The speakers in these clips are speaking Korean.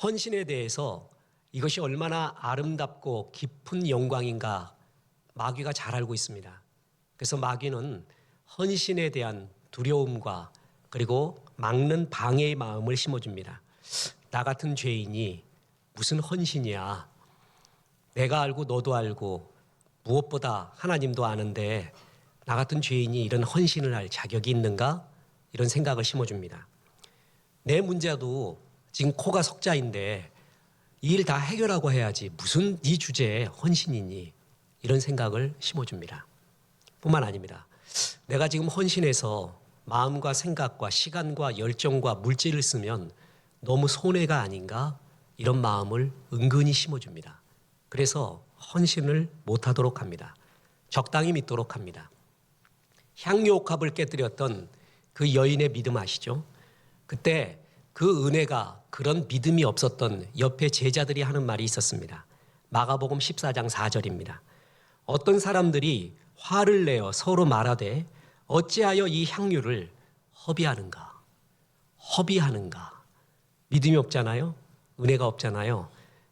헌신에 대해서 이것이 얼마나 아름답고 깊은 영광인가 마귀가 잘 알고 있습니다. 그래서 마귀는 헌신에 대한 두려움과 그리고 막는 방해의 마음을 심어줍니다. 나 같은 죄인이 무슨 헌신이야. 내가 알고 너도 알고 무엇보다 하나님도 아는데 나 같은 죄인이 이런 헌신을 할 자격이 있는가? 이런 생각을 심어줍니다. 내 문제도 지금 코가 석자인데 이 일 다 해결하고 해야지 무슨 네 주제에 헌신이니? 이런 생각을 심어줍니다. 뿐만 아닙니다. 내가 지금 헌신해서 마음과 생각과 시간과 열정과 물질을 쓰면 너무 손해가 아닌가? 이런 마음을 은근히 심어줍니다. 그래서 헌신을 못하도록 합니다. 적당히 믿도록 합니다. 향유옥합을 깨뜨렸던 그 여인의 믿음 아시죠? 그때 그 은혜가 그런 믿음이 없었던 옆에 제자들이 하는 말이 있었습니다. 마가복음 14장 4절입니다. 어떤 사람들이 화를 내어 서로 말하되 어찌하여 이 향유를 허비하는가? 허비하는가? 믿음이 없잖아요. 은혜가 없잖아요.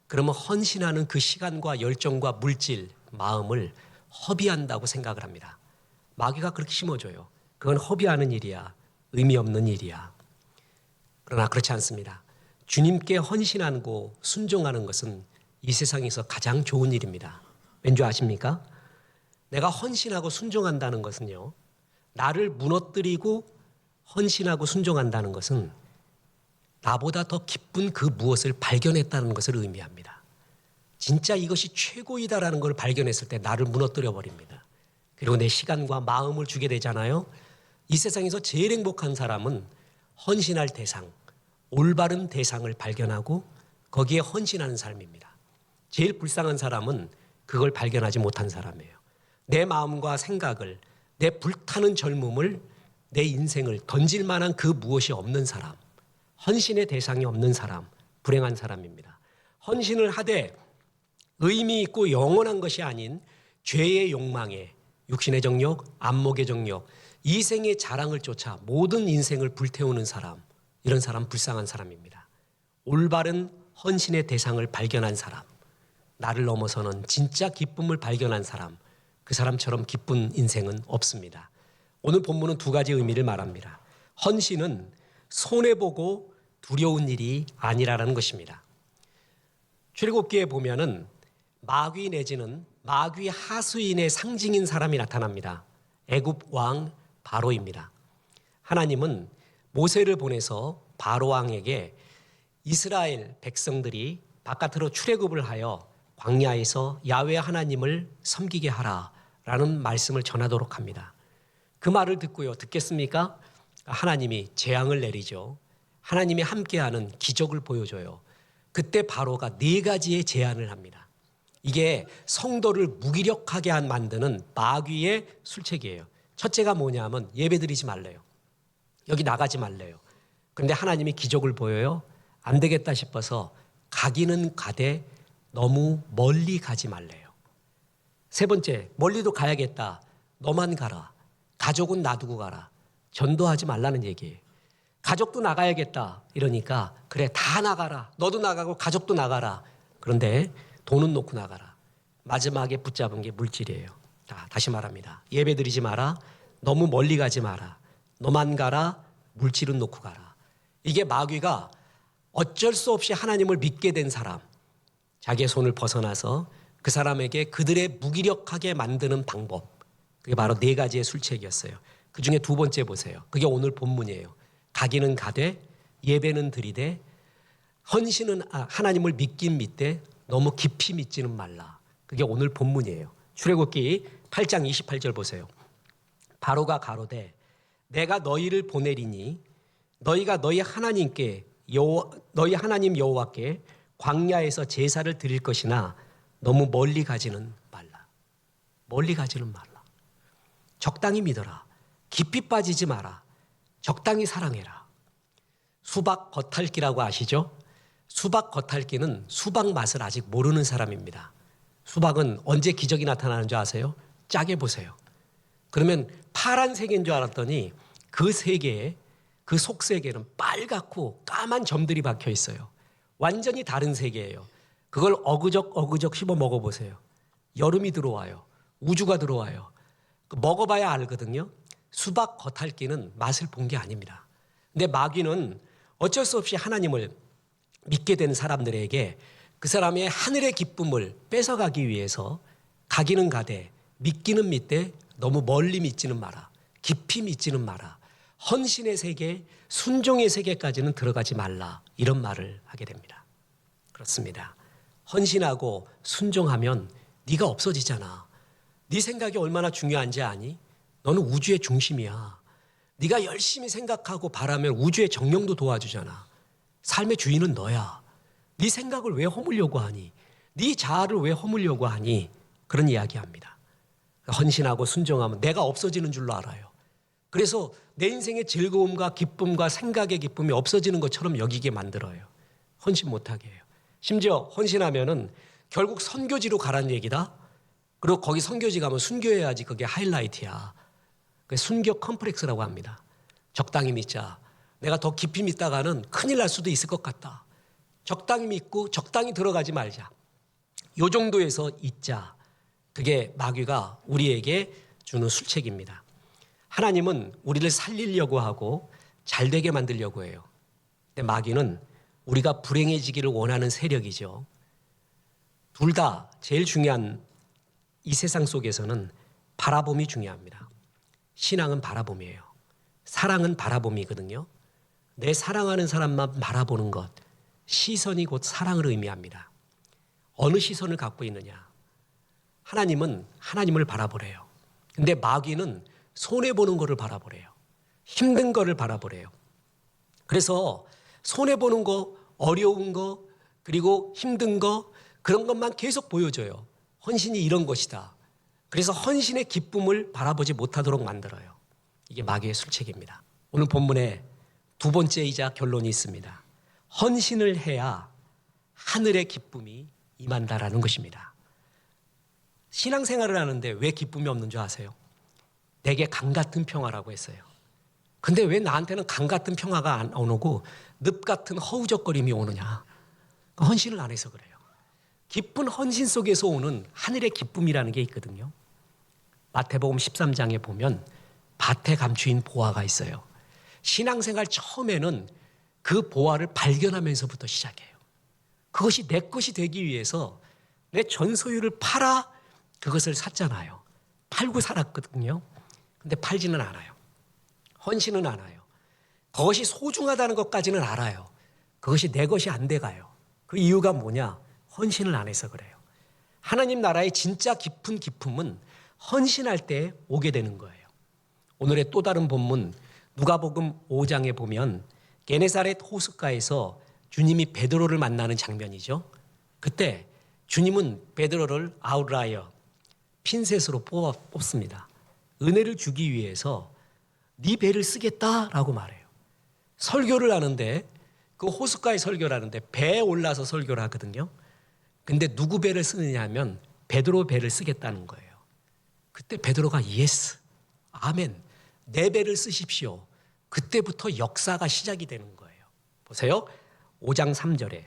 그러면 헌신하는 그 시간과 열정과 물질, 마음을 허비한다고 생각을 합니다. 마귀가 그렇게 심어줘요. 그건 허비하는 일이야. 의미 없는 일이야. 그러나 그렇지 않습니다. 주님께 헌신하고 순종하는 것은 이 세상에서 가장 좋은 일입니다. 왠지 아십니까? 내가 헌신하고 순종한다는 것은요. 나를 무너뜨리고 헌신하고 순종한다는 것은 나보다 더 기쁜 그 무엇을 발견했다는 것을 의미합니다. 진짜 이것이 최고이다라는 걸 발견했을 때 나를 무너뜨려 버립니다. 그리고 내 시간과 마음을 주게 되잖아요. 이 세상에서 제일 행복한 사람은 헌신할 대상, 올바른 대상을 발견하고 거기에 헌신하는 삶입니다. 제일 불쌍한 사람은 그걸 발견하지 못한 사람이에요. 내 마음과 생각을, 내 불타는 젊음을, 내 인생을 던질 만한 그 무엇이 없는 사람, 헌신의 대상이 없는 사람, 불행한 사람입니다. 헌신을 하되 의미 있고 영원한 것이 아닌 죄의 욕망에 육신의 정욕, 안목의 정욕, 이생의 자랑을 쫓아 모든 인생을 불태우는 사람, 이런 사람 불쌍한 사람입니다. 올바른 헌신의 대상을 발견한 사람, 나를 넘어서는 진짜 기쁨을 발견한 사람, 그 사람처럼 기쁜 인생은 없습니다. 오늘 본문은 두 가지 의미를 말합니다. 헌신은 손해보고 두려운 일이 아니라는 것입니다. 출애굽기에 보면은 마귀 내지는 마귀 하수인의 상징인 사람이 나타납니다. 애굽 왕 바로입니다. 하나님은 모세를 보내서 바로 왕에게 이스라엘 백성들이 바깥으로 출애굽을 하여 광야에서 야훼 하나님을 섬기게 하라라는 말씀을 전하도록 합니다. 그 말을 듣고요. 듣겠습니까? 하나님이 재앙을 내리죠. 하나님이 함께하는 기적을 보여줘요. 그때 바로가 4가지의 제안을 합니다. 이게 성도를 무기력하게 만드는 마귀의 술책이에요. 첫째가 뭐냐면 예배드리지 말래요. 여기 나가지 말래요. 그런데 하나님이 기적을 보여요. 안 되겠다 싶어서 가기는 가되 너무 멀리 가지 말래요. 세 번째, 멀리도 가야겠다. 너만 가라. 가족은 놔두고 가라. 전도하지 말라는 얘기예요. 가족도 나가야겠다. 이러니까 그래 다 나가라. 너도 나가고 가족도 나가라. 그런데 돈은 놓고 나가라. 마지막에 붙잡은 게 물질이에요. 다시 말합니다. 예배드리지 마라. 너무 멀리 가지 마라. 너만 가라. 물질은 놓고 가라. 이게 마귀가 어쩔 수 없이 하나님을 믿게 된 사람, 자기의 손을 벗어나서 그 사람에게 그들의 무기력하게 만드는 방법, 그게 바로 4가지의 술책이었어요. 그 중에 두 번째 보세요. 그게 오늘 본문이에요. 가기는 가되 예배는 드리되 헌신은 하나님을 믿긴 믿되 너무 깊이 믿지는 말라. 그게 오늘 본문이에요. 출애굽기 8장 28절 보세요. 바로가 가로되 내가 너희를 보내리니 너희가 너희 하나님 여호와께 광야에서 제사를 드릴 것이나 너무 멀리 가지는 말라. 멀리 가지는 말라. 적당히 믿어라. 깊이 빠지지 마라. 적당히 사랑해라. 수박 겉핥기라고 아시죠? 수박 겉핥기는 수박 맛을 아직 모르는 사람입니다. 수박은 언제 기적이 나타나는 줄 아세요? 짜게 보세요. 그러면 파란색인 줄 알았더니 그 세계에 그 속세계는 빨갛고 까만 점들이 박혀 있어요. 완전히 다른 세계예요. 그걸 어그적 씹어 먹어보세요. 여름이 들어와요. 우주가 들어와요. 먹어봐야 알거든요. 수박 겉핥기는 맛을 본 게 아닙니다. 근데 마귀는 어쩔 수 없이 하나님을 믿게 된 사람들에게 그 사람의 하늘의 기쁨을 뺏어가기 위해서 가기는 가되 믿기는 믿되 너무 멀리 믿지는 마라. 깊이 믿지는 마라. 헌신의 세계, 순종의 세계까지는 들어가지 말라. 이런 말을 하게 됩니다. 그렇습니다. 헌신하고 순종하면 네가 없어지잖아. 네 생각이 얼마나 중요한지 아니? 너는 우주의 중심이야. 네가 열심히 생각하고 바라면 우주의 정령도 도와주잖아. 삶의 주인은 너야. 네 생각을 왜 허물려고 하니? 네 자아를 왜 허물려고 하니? 그런 이야기합니다. 헌신하고 순종하면 내가 없어지는 줄로 알아요. 그래서 내 인생의 즐거움과 기쁨과 생각의 기쁨이 없어지는 것처럼 여기게 만들어요. 헌신 못하게 해요. 심지어 헌신하면은 결국 선교지로 가라는 얘기다. 그리고 거기 선교지 가면 순교해야지 그게 하이라이트야. 그게 순교 컴플렉스라고 합니다. 적당히 믿자. 내가 더 깊이 믿다가는 큰일 날 수도 있을 것 같다. 적당히 믿고 적당히 들어가지 말자. 요 정도에서 있자. 그게 마귀가 우리에게 주는 술책입니다. 하나님은 우리를 살리려고 하고 잘되게 만들려고 해요. 근데 마귀는 우리가 불행해지기를 원하는 세력이죠. 둘 다 제일 중요한 이 세상 속에서는 바라봄이 중요합니다. 신앙은 바라봄이에요. 사랑은 바라봄이거든요. 내 사랑하는 사람만 바라보는 것, 시선이 곧 사랑을 의미합니다. 어느 시선을 갖고 있느냐. 하나님은 하나님을 바라보래요. 근데 마귀는 손해보는 거를 바라보래요. 힘든 거를 바라보래요. 그래서 손해보는 거, 어려운 거, 그리고 힘든 거, 그런 것만 계속 보여줘요. 헌신이 이런 것이다. 그래서 헌신의 기쁨을 바라보지 못하도록 만들어요. 이게 마귀의 술책입니다. 오늘 본문에 두 번째이자 결론이 있습니다. 헌신을 해야 하늘의 기쁨이 임한다라는 것입니다. 신앙생활을 하는데 왜 기쁨이 없는 줄 아세요? 내게 강 같은 평화라고 했어요. 근데 왜 나한테는 강 같은 평화가 안 오고 늪 같은 허우적거림이 오느냐? 헌신을 안 해서 그래요. 깊은 헌신 속에서 오는 하늘의 기쁨이라는 게 있거든요. 마태복음 13장에 보면 밭에 감추인 보화가 있어요. 신앙생활 처음에는 그 보화를 발견하면서부터 시작해요. 그것이 내 것이 되기 위해서 내 전 소유를 팔아 그것을 샀잖아요. 팔고 살았거든요. 근데 팔지는 않아요. 헌신은 않아요. 그것이 소중하다는 것까지는 알아요. 그것이 내 것이 안 돼가요. 그 이유가 뭐냐? 헌신을 안 해서 그래요. 하나님 나라의 진짜 깊은 기쁨은 헌신할 때 오게 되는 거예요. 오늘의 또 다른 본문 누가복음 5장에 보면 게네사렛 호숫가에서 주님이 베드로를 만나는 장면이죠. 그때 주님은 베드로를 아웃라이어, 핀셋으로 뽑습니다. 은혜를 주기 위해서 네 배를 쓰겠다라고 말해요. 설교를 하는데 그 호숫가에 설교를 하는데 배에 올라서 설교를 하거든요. 근데 누구 배를 쓰느냐 하면 베드로 배를 쓰겠다는 거예요. 그때 베드로가 예스, 아멘, 내 배를 쓰십시오. 그때부터 역사가 시작이 되는 거예요. 보세요. 5장 3절에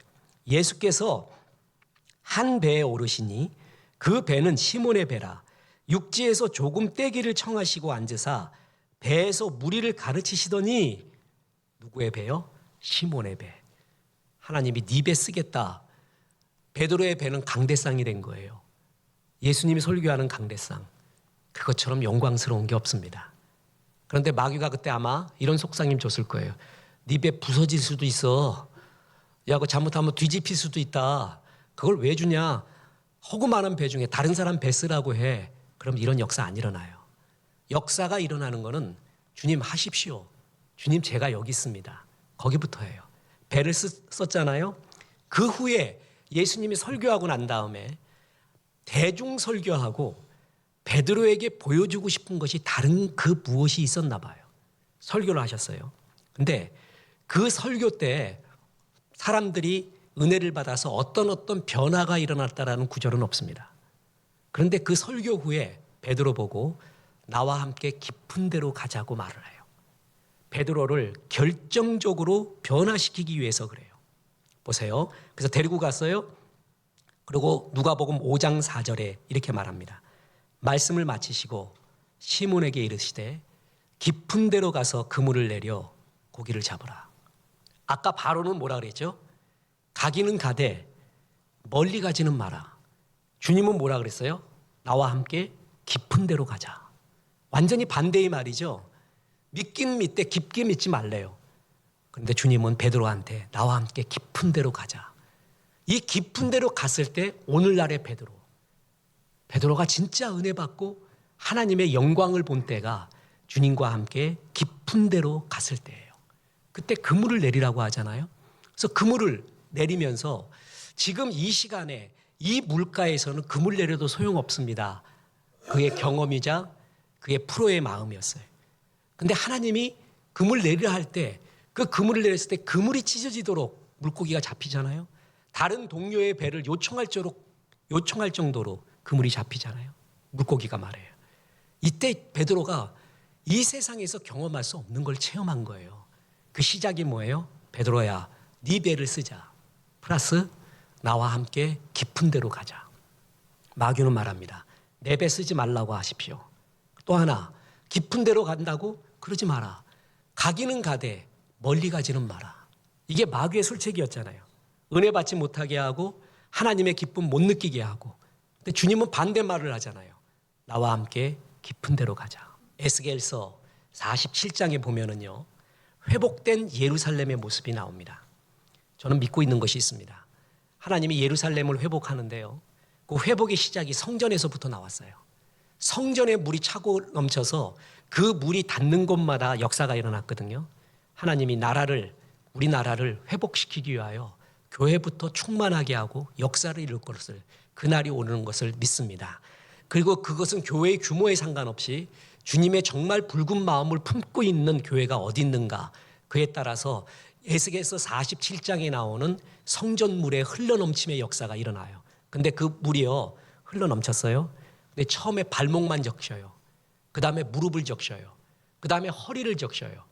예수께서 한 배에 오르시니 그 배는 시몬의 배라. 육지에서 조금 떼기를 청하시고 앉으사 배에서 무리를 가르치시더니 누구의 배요? 시몬의 배. 하나님이 네 배 쓰겠다. 베드로의 배는 강대상이 된 거예요. 예수님이 설교하는 강대상. 그것처럼 영광스러운 게 없습니다. 그런데 마귀가 그때 아마 이런 속삭임 줬을 거예요. 네 배 부서질 수도 있어. 야, 그거 잘못하면 뒤집힐 수도 있다. 그걸 왜 주냐? 허구 많은 배 중에 다른 사람 배 쓰라고 해. 그럼 이런 역사 안 일어나요. 역사가 일어나는 거는 주님 하십시오. 주님 제가 여기 있습니다. 거기부터예요. 배를 썼잖아요. 그 후에 예수님이 설교하고 난 다음에 대중 설교하고 베드로에게 보여주고 싶은 것이 다른 그 무엇이 있었나 봐요. 설교를 하셨어요. 근데 그 설교 때 사람들이 은혜를 받아서 어떤 변화가 일어났다라는 구절은 없습니다. 그런데 그 설교 후에 베드로 보고 나와 함께 깊은 데로 가자고 말을 해요. 베드로를 결정적으로 변화시키기 위해서 그래요. 보세요. 그래서 데리고 갔어요. 그리고 누가복음 5장 4절에 이렇게 말합니다. 말씀을 마치시고 시몬에게 이르시되 깊은 데로 가서 그물을 내려 고기를 잡으라. 아까 바로는 뭐라 그랬죠? 가기는 가되 멀리 가지는 마라. 주님은 뭐라 그랬어요? 나와 함께 깊은 데로 가자. 완전히 반대의 말이죠. 믿긴 믿되 깊게 믿지 말래요. 그런데 주님은 베드로한테 나와 함께 깊은 데로 가자. 이 깊은 데로 갔을 때 오늘날의 베드로가 진짜 은혜 받고 하나님의 영광을 본 때가 주님과 함께 깊은 데로 갔을 때예요. 그때 그물을 내리라고 하잖아요. 그래서 그물을 내리면서 지금 이 시간에 이 물가에서는 그물 내려도 소용없습니다. 그의 경험이자 그의 프로의 마음이었어요. 근데 하나님이 그물 내리라 할 때 그 그물을 내렸을 때 그물이 찢어지도록 물고기가 잡히잖아요. 다른 동료의 배를 요청할 정도로 그물이 잡히잖아요. 물고기가 말해요. 이때 베드로가 이 세상에서 경험할 수 없는 걸 체험한 거예요. 그 시작이 뭐예요? 베드로야, 네 배를 쓰자. 플러스 나와 함께 깊은 데로 가자. 마귀는 말합니다. 내 배 쓰지 말라고 하십시오. 또 하나, 깊은 데로 간다고? 그러지 마라. 가기는 가되 멀리 가지는 마라. 이게 마귀의 술책이었잖아요. 은혜 받지 못하게 하고 하나님의 기쁨 못 느끼게 하고. 근데 주님은 반대말을 하잖아요. 나와 함께 깊은 데로 가자. 에스겔서 47장에 보면은요, 회복된 예루살렘의 모습이 나옵니다. 저는 믿고 있는 것이 있습니다. 하나님이 예루살렘을 회복하는데요, 그 회복의 시작이 성전에서부터 나왔어요. 성전에 물이 차고 넘쳐서 그 물이 닿는 곳마다 역사가 일어났거든요. 하나님이 우리 나라를 회복시키기 위하여 교회부터 충만하게 하고 역사를 이룰 것을, 그날이 오는 것을 믿습니다. 그리고 그것은 교회의 규모에 상관없이 주님의 정말 붉은 마음을 품고 있는 교회가 어디 있는가, 그에 따라서 에스겔서 47장에 나오는 성전물의 흘러넘침의 역사가 일어나요. 근데 그 물이요, 흘러넘쳤어요. 근데 처음에 발목만 적셔요. 그 다음에 무릎을 적셔요. 그 다음에 허리를 적셔요.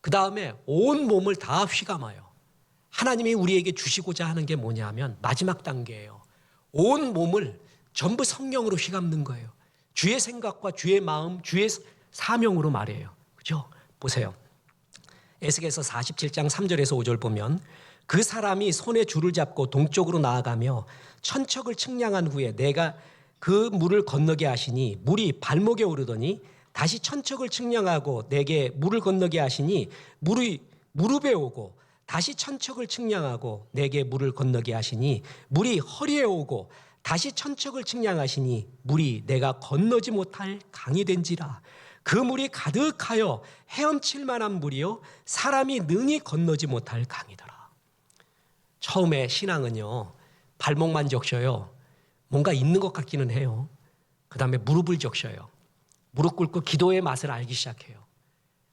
그 다음에 온 몸을 다 휘감아요. 하나님이 우리에게 주시고자 하는 게 뭐냐 하면 마지막 단계예요. 온 몸을 전부 성령으로 휘감는 거예요. 주의 생각과 주의 마음, 주의 사명으로 말해요. 그죠? 보세요. 에스겔서 47장 3절에서 5절 보면 그 사람이 손에 줄을 잡고 동쪽으로 나아가며 천척을 측량한 후에 내가 그 물을 건너게 하시니 물이 발목에 오르더니 다시 천척을 측량하고 내게 물을 건너게 하시니 물이 무릎에 오고 다시 천척을 측량하고 내게 물을 건너게 하시니 물이 허리에 오고 다시 천척을 측량하시니 물이 내가 건너지 못할 강이 된지라. 그 물이 가득하여 헤엄칠 만한 물이요 사람이 능히 건너지 못할 강이더라. 처음에 신앙은요, 발목만 적셔요. 뭔가 있는 것 같기는 해요. 그 다음에 무릎을 적셔요. 무릎 꿇고 기도의 맛을 알기 시작해요.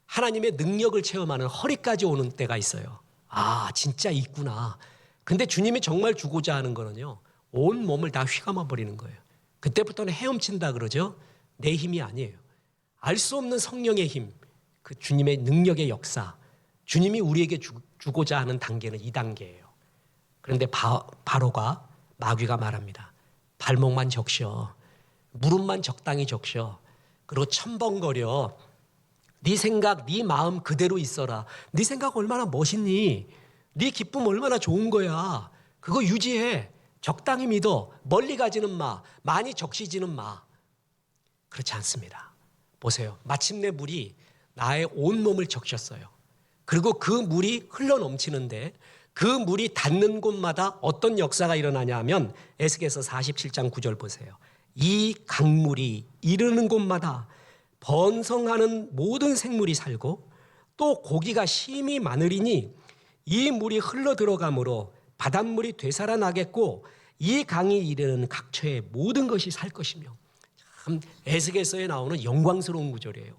하나님의 능력을 체험하는 허리까지 오는 때가 있어요. 아, 진짜 있구나. 근데 주님이 정말 주고자 하는 거는요, 온 몸을 다 휘감아 버리는 거예요. 그때부터는 헤엄친다 그러죠. 내 힘이 아니에요. 알 수 없는 성령의 힘, 그 주님의 능력의 역사, 주님이 우리에게 주고자 하는 단계는 이 단계예요. 그런데 바로가, 마귀가 말합니다. 발목만 적셔. 무릎만 적당히 적셔. 그리고 첨벙거려. 네 생각, 네 마음 그대로 있어라. 네 생각 얼마나 멋있니? 네 기쁨 얼마나 좋은 거야. 그거 유지해. 적당히 믿어. 멀리 가지는 마. 많이 적시지는 마. 그렇지 않습니다. 보세요. 마침내 물이 나의 온몸을 적셨어요. 그리고 그 물이 흘러넘치는데 그 물이 닿는 곳마다 어떤 역사가 일어나냐 하면 에스겔서 47장 9절 보세요. 이 강물이 이르는 곳마다 번성하는 모든 생물이 살고 또 고기가 심히 많으리니 이 물이 흘러 들어가므로 바닷물이 되살아나겠고 이 강이 이르는 각처의 모든 것이 살 것이며. 참 에스겔서에 나오는 영광스러운 구절이에요.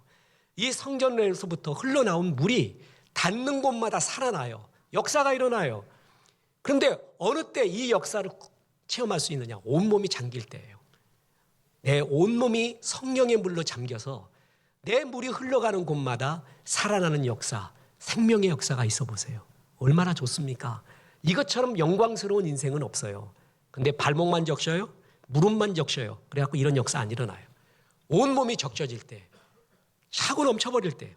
이 성전에서부터 흘러나온 물이 닿는 곳마다 살아나요. 역사가 일어나요. 그런데 어느 때 이 역사를 체험할 수 있느냐? 온몸이 잠길 때예요. 내 온몸이 성령의 물로 잠겨서 내 물이 흘러가는 곳마다 살아나는 역사, 생명의 역사가 있어 보세요. 얼마나 좋습니까? 이것처럼 영광스러운 인생은 없어요. 근데 발목만 적셔요? 무릎만 적셔요. 그래갖고 이런 역사 안 일어나요. 온몸이 적셔질 때, 차고 넘쳐버릴 때,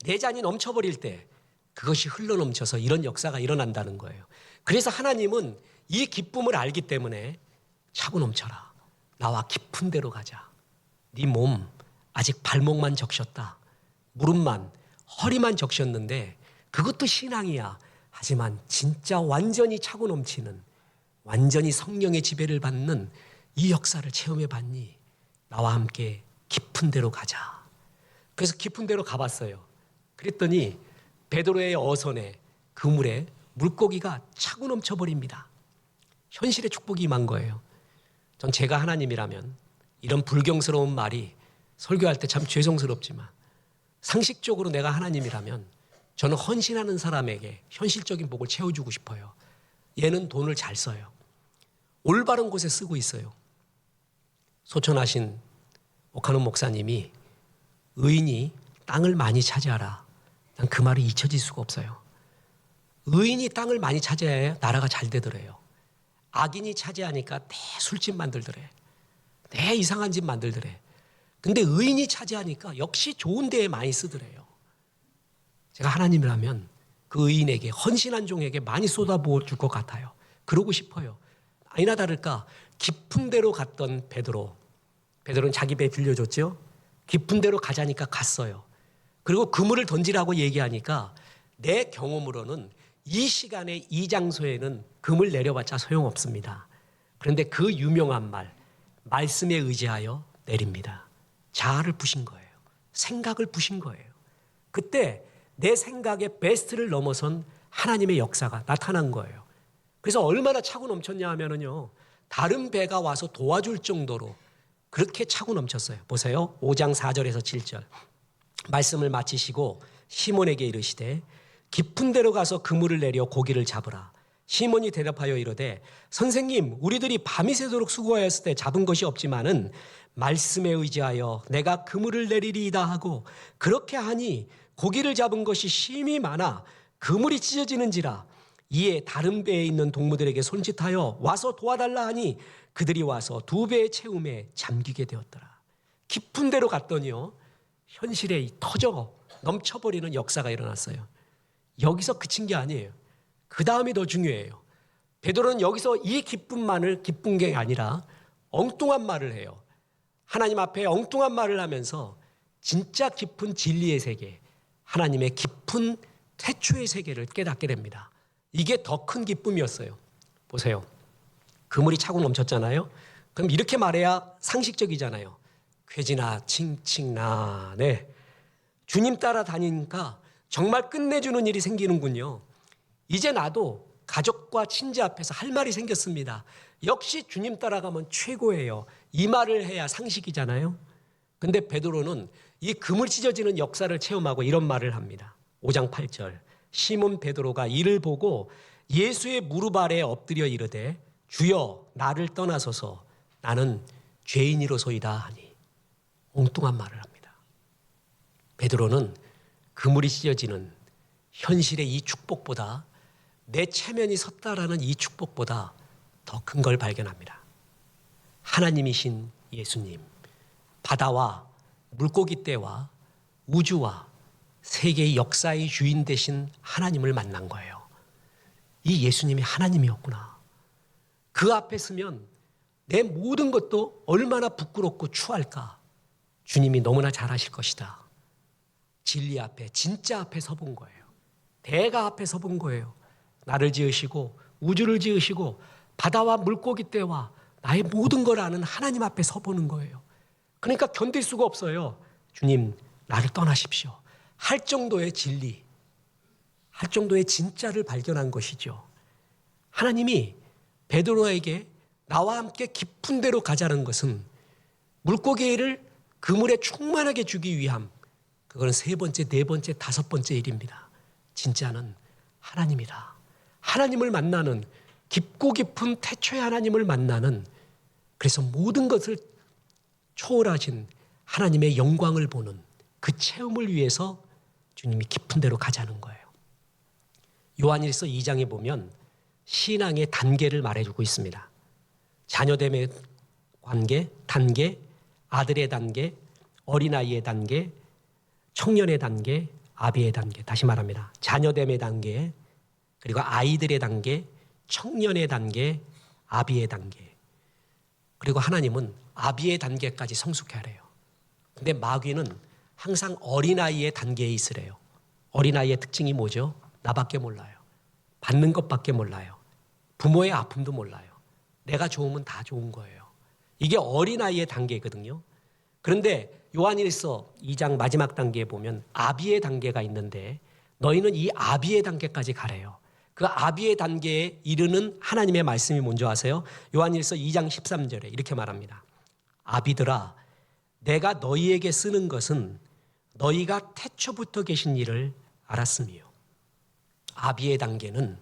내잔이 넘쳐버릴 때 그것이 흘러넘쳐서 이런 역사가 일어난다는 거예요. 그래서 하나님은 이 기쁨을 알기 때문에 차고 넘쳐라. 나와 깊은 데로 가자. 네 몸 아직 발목만 적셨다. 무릎만, 허리만 적셨는데 그것도 신앙이야. 하지만 진짜 완전히 차고 넘치는, 완전히 성령의 지배를 받는 이 역사를 체험해 봤니? 나와 함께 깊은 데로 가자. 그래서 깊은 데로 가봤어요. 그랬더니 베드로의 어선에, 그물에 물고기가 차고 넘쳐버립니다. 현실의 축복이 임한 거예요. 전 제가 하나님이라면 이런 불경스러운 말이 설교할 때 참 죄송스럽지만 상식적으로 내가 하나님이라면 저는 헌신하는 사람에게 현실적인 복을 채워주고 싶어요. 얘는 돈을 잘 써요. 올바른 곳에 쓰고 있어요. 소천하신 오카노 목사님이 의인이 땅을 많이 차지하라. 난 그 말이 잊혀질 수가 없어요. 의인이 땅을 많이 차지해야 나라가 잘 되더래요. 악인이 차지하니까 내 술집 만들더래. 내 이상한 집 만들더래. 근데 의인이 차지하니까 역시 좋은 데에 많이 쓰더래요. 제가 하나님이라면 그 의인에게, 헌신한 종에게 많이 쏟아부어 줄 것 같아요. 그러고 싶어요. 아니나 다를까 깊은 데로 갔던 베드로는 자기 배 빌려줬죠. 깊은 데로 가자니까 갔어요. 그리고 그물을 던지라고 얘기하니까 내 경험으로는 이 시간에 이 장소에는 그물 내려봤자 소용없습니다. 그런데 그 유명한 말씀에 의지하여 내립니다. 자아를 부신 거예요. 생각을 부신 거예요. 그때 내 생각의 베스트를 넘어선 하나님의 역사가 나타난 거예요. 그래서 얼마나 차고 넘쳤냐 하면은요, 다른 배가 와서 도와줄 정도로 그렇게 차고 넘쳤어요. 보세요. 5장 4절에서 7절. 말씀을 마치시고 시몬에게 이르시되 깊은 데로 가서 그물을 내려 고기를 잡으라. 시몬이 대답하여 이르되 선생님, 우리들이 밤이 새도록 수고하였을 때 잡은 것이 없지만은 말씀에 의지하여 내가 그물을 내리리이다 하고 그렇게 하니 고기를 잡은 것이 심히 많아 그물이 찢어지는지라. 이에 다른 배에 있는 동무들에게 손짓하여 와서 도와달라 하니 그들이 와서 두 배의 채움에 잠기게 되었더라. 깊은 데로 갔더니요, 현실에 터져 넘쳐버리는 역사가 일어났어요. 여기서 그친 게 아니에요. 그 다음이 더 중요해요. 베드로는 여기서 이 기쁨만을 기쁜 게 아니라 엉뚱한 말을 해요. 하나님 앞에 엉뚱한 말을 하면서 진짜 깊은 진리의 세계, 하나님의 깊은 태초의 세계를 깨닫게 됩니다. 이게 더 큰 기쁨이었어요. 보세요. 그물이 차고 넘쳤잖아요. 그럼 이렇게 말해야 상식적이잖아요. 괴지나 칭칭나. 네. 주님 따라 다니니까 정말 끝내주는 일이 생기는군요. 이제 나도 가족과 친지 앞에서 할 말이 생겼습니다. 역시 주님 따라가면 최고예요. 이 말을 해야 상식이잖아요. 근데 베드로는 이 그물 찢어지는 역사를 체험하고 이런 말을 합니다. 5장 8절. 시몬 베드로가 이를 보고 예수의 무릎 아래에 엎드려 이르되 주여 나를 떠나소서 나는 죄인이로소이다 하니. 엉뚱한 말을 합니다. 베드로는 그물이 찢어지는 현실의 이 축복보다, 내 체면이 섰다라는 이 축복보다 더 큰 걸 발견합니다. 하나님이신 예수님, 바다와 물고기 떼와 우주와 세계의 역사의 주인 되신 하나님을 만난 거예요. 이 예수님이 하나님이었구나. 그 앞에 서면 내 모든 것도 얼마나 부끄럽고 추할까. 주님이 너무나 잘하실 것이다. 진리 앞에, 진짜 앞에 서본 거예요. 대가 앞에 서본 거예요. 나를 지으시고 우주를 지으시고 바다와 물고기 떼와 나의 모든 걸 아는 하나님 앞에 서보는 거예요. 그러니까 견딜 수가 없어요. 주님, 나를 떠나십시오. 할 정도의 진리, 할 정도의 진짜를 발견한 것이죠. 하나님이 베드로에게 나와 함께 깊은 데로 가자는 것은 물고기를 그물에 충만하게 주기 위함, 그건 세 번째, 네 번째, 다섯 번째 일입니다. 진짜는 하나님이다. 하나님을 만나는, 깊고 깊은 태초의 하나님을 만나는, 그래서 모든 것을 초월하신 하나님의 영광을 보는 그 체험을 위해서 주님이 깊은 데로 가자는 거예요. 요한일서 2장에 보면 신앙의 단계를 말해주고 있습니다. 자녀됨의 관계, 단계, 아들의 단계, 어린아이의 단계, 청년의 단계, 아비의 단계. 다시 말합니다. 자녀됨의 단계, 그리고 아이들의 단계, 청년의 단계, 아비의 단계. 그리고 하나님은 아비의 단계까지 성숙해 하래요. 근데 마귀는 항상 어린아이의 단계에 있으래요. 어린아이의 특징이 뭐죠? 나밖에 몰라요. 받는 것밖에 몰라요. 부모의 아픔도 몰라요. 내가 좋으면 다 좋은 거예요. 이게 어린아이의 단계거든요. 그런데 요한일서 2장 마지막 단계에 보면 아비의 단계가 있는데 너희는 이 아비의 단계까지 가래요. 그 아비의 단계에 이르는 하나님의 말씀이 뭔지 아세요? 요한일서 2장 13절에 이렇게 말합니다. 아비들아, 내가 너희에게 쓰는 것은 너희가 태초부터 계신 일을 알았으며. 아비의 단계는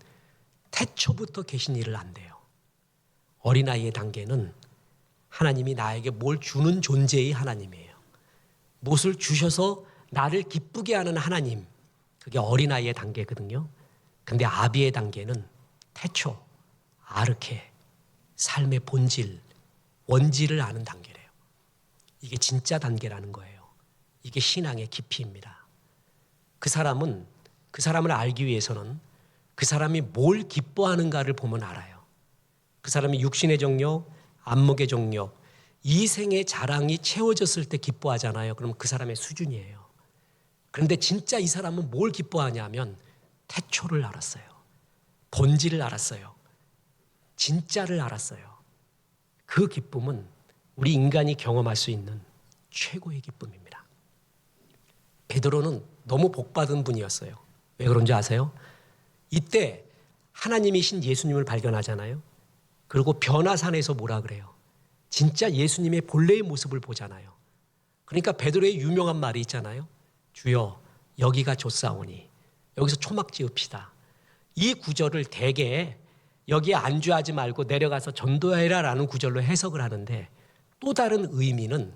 태초부터 계신 일을 안대요. 어린아이의 단계는 하나님이 나에게 뭘 주는 존재의 하나님이에요. 무엇을 주셔서 나를 기쁘게 하는 하나님, 그게 어린아이의 단계거든요. 근데 아비의 단계는 태초, 아르케, 삶의 본질, 원질을 아는 단계래요. 이게 진짜 단계라는 거예요. 이게 신앙의 깊이입니다. 그 사람을 알기 위해서는 그 사람이 뭘 기뻐하는가를 보면 알아요. 그 사람이 육신의 정욕, 안목의 정욕, 이 생의 자랑이 채워졌을 때 기뻐하잖아요. 그럼 그 사람의 수준이에요. 그런데 진짜 이 사람은 뭘 기뻐하냐면 태초를 알았어요. 본질을 알았어요. 진짜를 알았어요. 그 기쁨은 우리 인간이 경험할 수 있는 최고의 기쁨입니다. 베드로는 너무 복받은 분이었어요. 왜 그런지 아세요? 이때 하나님이신 예수님을 발견하잖아요. 그리고 변화산에서 뭐라 그래요? 진짜 예수님의 본래의 모습을 보잖아요. 그러니까 베드로의 유명한 말이 있잖아요. 주여 여기가 좋사오니 여기서 초막 지읍시다. 이 구절을 대개 여기에 안주하지 말고 내려가서 전도해라라는 구절로 해석을 하는데 또 다른 의미는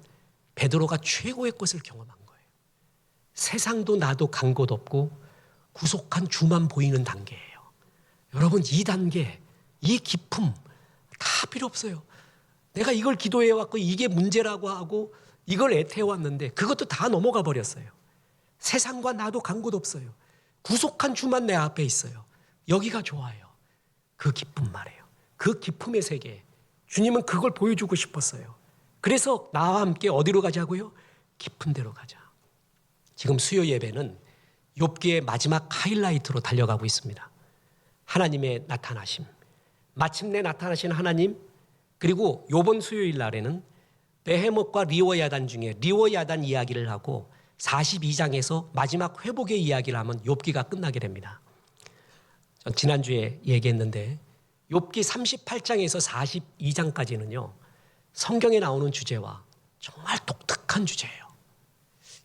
베드로가 최고의 것을 경험한 거예요. 세상도 나도 간 곳 없고 구속한 주만 보이는 단계예요. 여러분 이 단계, 이 기쁨 다 필요 없어요. 내가 이걸 기도해왔고 이게 문제라고 하고 이걸 애태워왔는데 그것도 다 넘어가 버렸어요. 세상과 나도 간 곳 없어요. 구속한 주만 내 앞에 있어요. 여기가 좋아요. 그 기쁨 말이에요. 그 기쁨의 세계. 주님은 그걸 보여주고 싶었어요. 그래서 나와 함께 어디로 가자고요? 깊은 데로 가자. 지금 수요 예배는 욥기의 마지막 하이라이트로 달려가고 있습니다. 하나님의 나타나심. 마침내 나타나신 하나님, 그리고 이번 수요일 날에는 베헤못과 리워야단 중에 리워야단 이야기를 하고 42장에서 마지막 회복의 이야기를 하면 욥기가 끝나게 됩니다. 전 지난주에 얘기했는데 욥기 38장에서 42장까지는요. 성경에 나오는 주제와 정말 독특한 주제예요.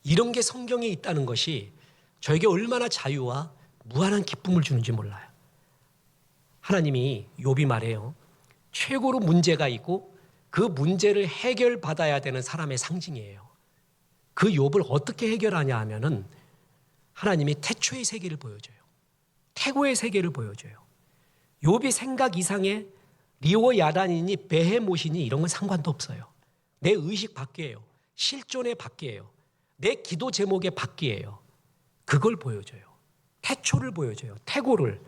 이런 게 성경에 있다는 것이 저에게 얼마나 자유와 무한한 기쁨을 주는지 몰라요. 하나님이 욥이 말해요. 최고로 문제가 있고 그 문제를 해결받아야 되는 사람의 상징이에요. 그 욥을 어떻게 해결하냐 하면은 하나님이 태초의 세계를 보여줘요. 태고의 세계를 보여줘요. 욥이 생각 이상의 리오 야단이니 베헤못이니 이런 건 상관도 없어요. 내 의식 밖이에요. 실존의 밖이에요. 내 기도 제목의 밖이에요. 그걸 보여줘요. 태초를 보여줘요. 태고를.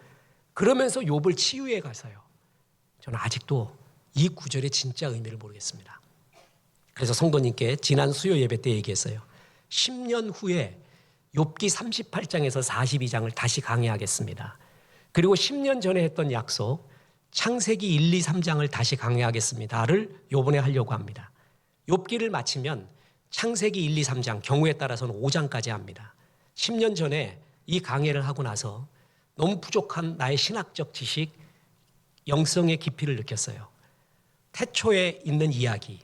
그러면서 욥을 치유해 가서요. 저는 아직도 이 구절의 진짜 의미를 모르겠습니다. 그래서 성도님께 지난 수요 예배 때 얘기했어요. 10년 후에 욥기 38장에서 42장을 다시 강해하겠습니다. 그리고 10년 전에 했던 약속 창세기 1, 2, 3장을 다시 강해하겠습니다를 요번에 하려고 합니다. 욥기를 마치면 창세기 1, 2, 3장 경우에 따라서는 5장까지 합니다. 10년 전에 이 강해를 하고 나서 너무 부족한 나의 신학적 지식, 영성의 깊이를 느꼈어요. 태초에 있는 이야기,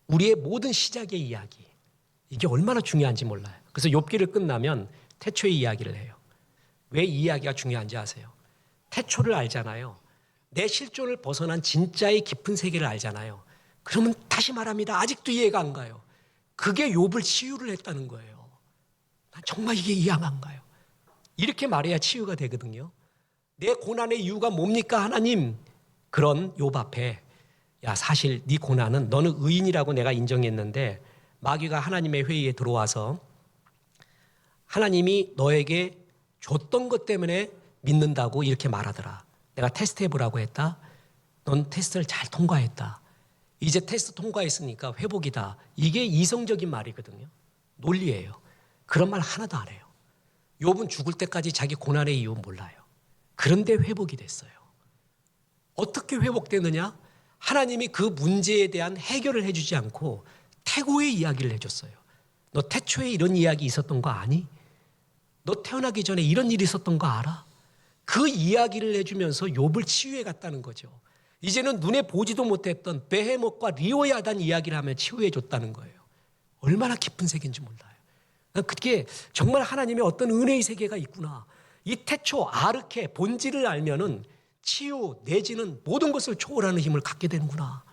우리의 모든 시작의 이야기, 이게 얼마나 중요한지 몰라요. 그래서 욥기를 끝나면 태초의 이야기를 해요. 왜 이 이야기가 중요한지 아세요? 태초를 알잖아요. 내 실존을 벗어난 진짜의 깊은 세계를 알잖아요. 그러면 다시 말합니다. 아직도 이해가 안 가요. 그게 욥을 치유를 했다는 거예요. 난 정말 이게 이해가 안 가요. 이렇게 말해야 치유가 되거든요. 내 고난의 이유가 뭡니까 하나님? 그런 욥 앞에 야 사실 네 고난은 너는 의인이라고 내가 인정했는데 마귀가 하나님의 회의에 들어와서 하나님이 너에게 줬던 것 때문에 믿는다고 이렇게 말하더라. 내가 테스트해보라고 했다. 넌 테스트를 잘 통과했다. 이제 테스트 통과했으니까 회복이다. 이게 이성적인 말이거든요. 논리예요. 그런 말 하나도 안 해요. 욥은 죽을 때까지 자기 고난의 이유 몰라요. 그런데 회복이 됐어요. 어떻게 회복되느냐? 하나님이 그 문제에 대한 해결을 해주지 않고 태고의 이야기를 해줬어요. 너 태초에 이런 이야기 있었던 거 아니? 너 태어나기 전에 이런 일이 있었던 거 알아? 그 이야기를 해주면서 욥을 치유해 갔다는 거죠. 이제는 눈에 보지도 못했던 베헤못과 리오야단 이야기를 하며 치유해 줬다는 거예요. 얼마나 깊은 세계인지 몰라요. 그게 정말 하나님의 어떤 은혜의 세계가 있구나. 이 태초 아르케 본질을 알면은 치유 내지는 모든 것을 초월하는 힘을 갖게 되는구나.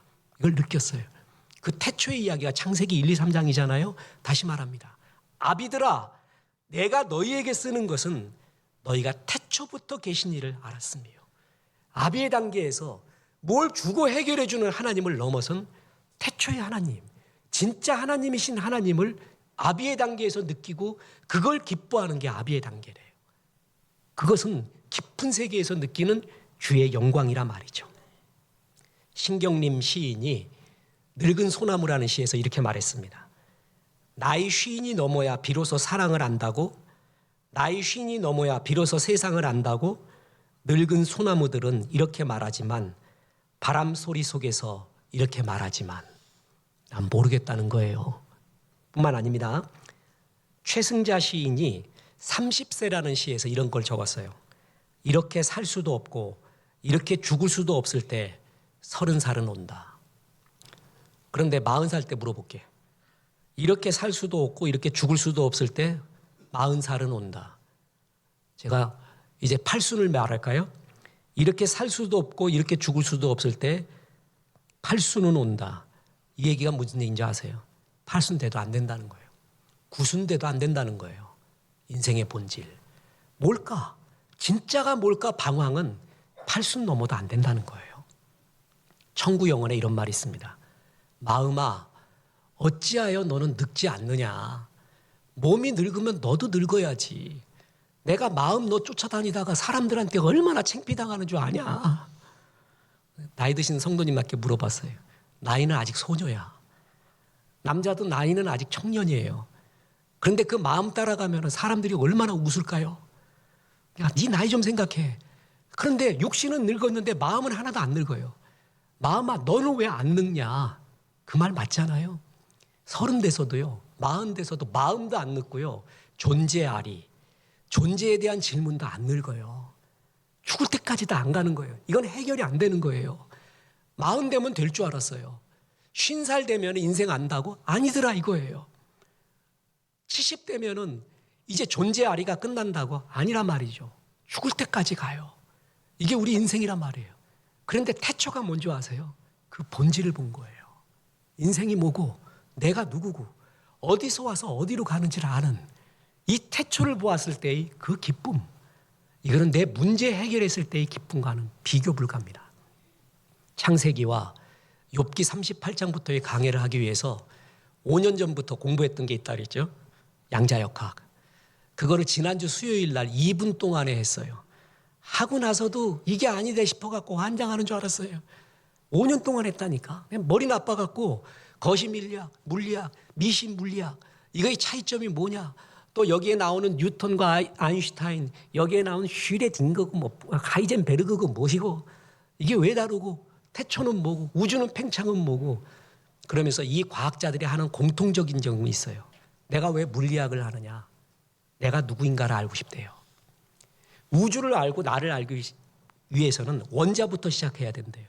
이걸 느꼈어요. 그 태초의 이야기가 창세기 1, 2, 3장이잖아요. 다시 말합니다. 아비들아 내가 너희에게 쓰는 것은 너희가 태초부터 계신 일을 알았으며 아비의 단계에서 뭘 주고 해결해 주는 하나님을 넘어선 태초의 하나님, 진짜 하나님이신 하나님을 아비의 단계에서 느끼고 그걸 기뻐하는 게 아비의 단계래요. 그것은 깊은 세계에서 느끼는 주의 영광이라 말이죠. 신경림 시인이 늙은 소나무라는 시에서 이렇게 말했습니다. 나이 쉰이 넘어야 비로소 사랑을 안다고, 나이 쉰이 넘어야 비로소 세상을 안다고 늙은 소나무들은 이렇게 말하지만 바람 소리 속에서 이렇게 말하지만 난 모르겠다는 거예요. 뿐만 아닙니다. 최승자 시인이 30세라는 시에서 이런 걸 적었어요. 이렇게 살 수도 없고 이렇게 죽을 수도 없을 때 30살은 온다. 그런데 40살 때 물어볼게. 이렇게 살 수도 없고 이렇게 죽을 수도 없을 때 40살은 온다. 제가 이제 팔순을 말할까요? 이렇게 살 수도 없고 이렇게 죽을 수도 없을 때 팔순은 온다. 이 얘기가 무슨 얘기인지 아세요? 팔순 돼도 안 된다는 거예요. 구순 돼도 안 된다는 거예요. 인생의 본질. 뭘까? 진짜가 뭘까? 방황은 팔순 넘어도 안 된다는 거예요. 천구 영혼에 이런 말이 있습니다. 마음아, 어찌하여 너는 늙지 않느냐? 몸이 늙으면 너도 늙어야지. 내가 마음 너 쫓아다니다가 사람들한테 얼마나 창피당하는 줄 아냐? 나이 드신 성도님한테 물어봤어요. 나이는 아직 소녀야. 남자도 나이는 아직 청년이에요. 그런데 그 마음 따라가면 사람들이 얼마나 웃을까요? 야, 네 나이 좀 생각해. 그런데 육신은 늙었는데 마음은 하나도 안 늙어요. 마음아, 너는 왜 안 늙냐? 그 말 맞잖아요. 30 돼서도요, 40 돼서도 마음도 안 늙고요, 존재아리, 존재에 대한 질문도 안 늙어요. 죽을 때까지도 안 가는 거예요. 이건 해결이 안 되는 거예요. 40 되면 될 줄 알았어요. 50살 되면 인생 안다고? 아니더라 이거예요. 70 되면은 이제 존재아리가 끝난다고? 아니란 말이죠. 죽을 때까지 가요. 이게 우리 인생이란 말이에요. 그런데 태초가 뭔지 아세요? 그 본질을 본 거예요. 인생이 뭐고 내가 누구고 어디서 와서 어디로 가는지를 아는 이 태초를 보았을 때의 그 기쁨, 이거는 내 문제 해결했을 때의 기쁨과는 비교 불가합니다. 창세기와 욥기 38장부터의 강해를 하기 위해서 5년 전부터 공부했던 게 있다 그랬죠. 양자역학. 그거를 지난주 수요일 날 2분 동안에 했어요. 하고 나서도 이게 아니다 싶어갖고 환장하는 줄 알았어요. 5년 동안 했다니까. 그냥 머리 나빠갖고 거시밀리학, 물리학, 미신물리학, 이거의 차이점이 뭐냐. 또 여기에 나오는 뉴턴과 아인슈타인, 여기에 나오는 슈레딩거고 뭐 하이젠베르그고 뭐시고, 이게 왜 다르고, 태초는 뭐고, 우주는 팽창은 뭐고. 그러면서 이 과학자들이 하는 공통적인 점이 있어요. 내가 왜 물리학을 하느냐? 내가 누구인가를 알고 싶대요. 우주를 알고 나를 알기 위해서는 원자부터 시작해야 된대요.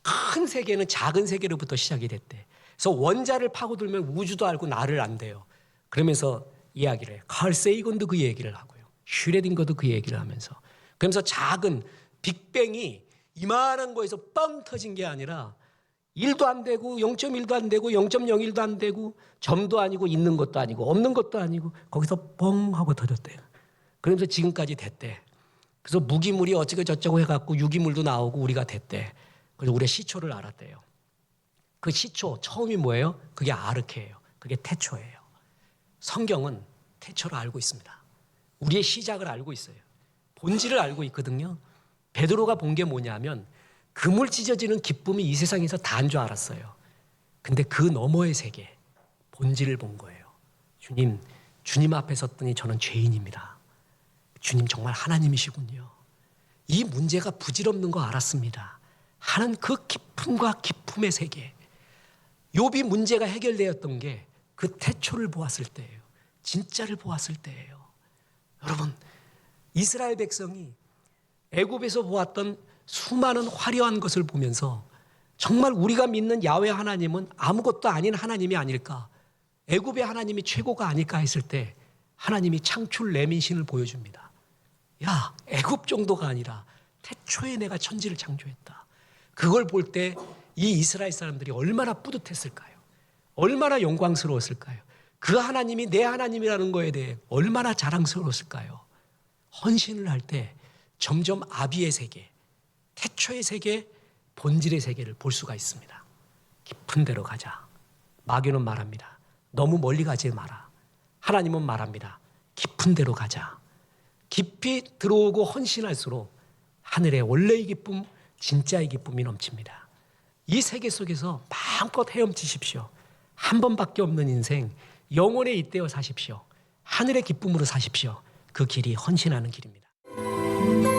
큰 세계는 작은 세계로부터 시작이 됐대. 그래서 원자를 파고들면 우주도 알고 나를 안대요. 그러면서 이야기를 해요. 칼 세이건도 그 얘기를 하고요. 슈레딩거도 그 얘기를 하면서. 그러면서 작은 빅뱅이 이만한 거에서 뻥 터진 게 아니라 1도 안 되고 0.1도 안 되고 0.01도 안 되고 점도 아니고 있는 것도 아니고 없는 것도 아니고 거기서 뻥 하고 터졌대요. 그러면서 지금까지 됐대. 그래서 무기물이 어쩌고 저쩌고 해갖고 유기물도 나오고 우리가 됐대. 그래서 우리가 시초를 알았대요. 그 시초 처음이 뭐예요? 그게 아르케예요. 그게 태초예요. 성경은 태초를 알고 있습니다. 우리의 시작을 알고 있어요. 본질을 알고 있거든요. 베드로가 본 게 뭐냐면 그물 찢어지는 기쁨이 이 세상에서 다인 줄 알았어요. 근데 그 너머의 세계, 본질을 본 거예요. 주님 앞에 섰더니 저는 죄인입니다. 주님 정말 하나님이시군요. 이 문제가 부질없는 거 알았습니다. 하는 그 깊음과 기품의 세계. 욥이 문제가 해결되었던 게 그 태초를 보았을 때예요. 진짜를 보았을 때예요. 여러분, 이스라엘 백성이 애굽에서 보았던 수많은 화려한 것을 보면서 정말 우리가 믿는 야훼 하나님은 아무것도 아닌 하나님이 아닐까, 애굽의 하나님이 최고가 아닐까 했을 때 하나님이 창출 내민신을 보여줍니다. 야, 애굽 정도가 아니라 태초에 내가 천지를 창조했다. 그걸 볼 때 이 이스라엘 사람들이 얼마나 뿌듯했을까요? 얼마나 영광스러웠을까요? 그 하나님이 내 하나님이라는 거에 대해 얼마나 자랑스러웠을까요? 헌신을 할 때 점점 아비의 세계, 태초의 세계, 본질의 세계를 볼 수가 있습니다. 깊은 데로 가자. 마귀는 말합니다. 너무 멀리 가지 마라. 하나님은 말합니다. 깊은 데로 가자. 깊이 들어오고 헌신할수록 하늘의 원래의 기쁨, 진짜의 기쁨이 넘칩니다. 이 세계 속에서 마음껏 헤엄치십시오. 한 번밖에 없는 인생, 영혼에 잇대어 사십시오. 하늘의 기쁨으로 사십시오. 그 길이 헌신하는 길입니다.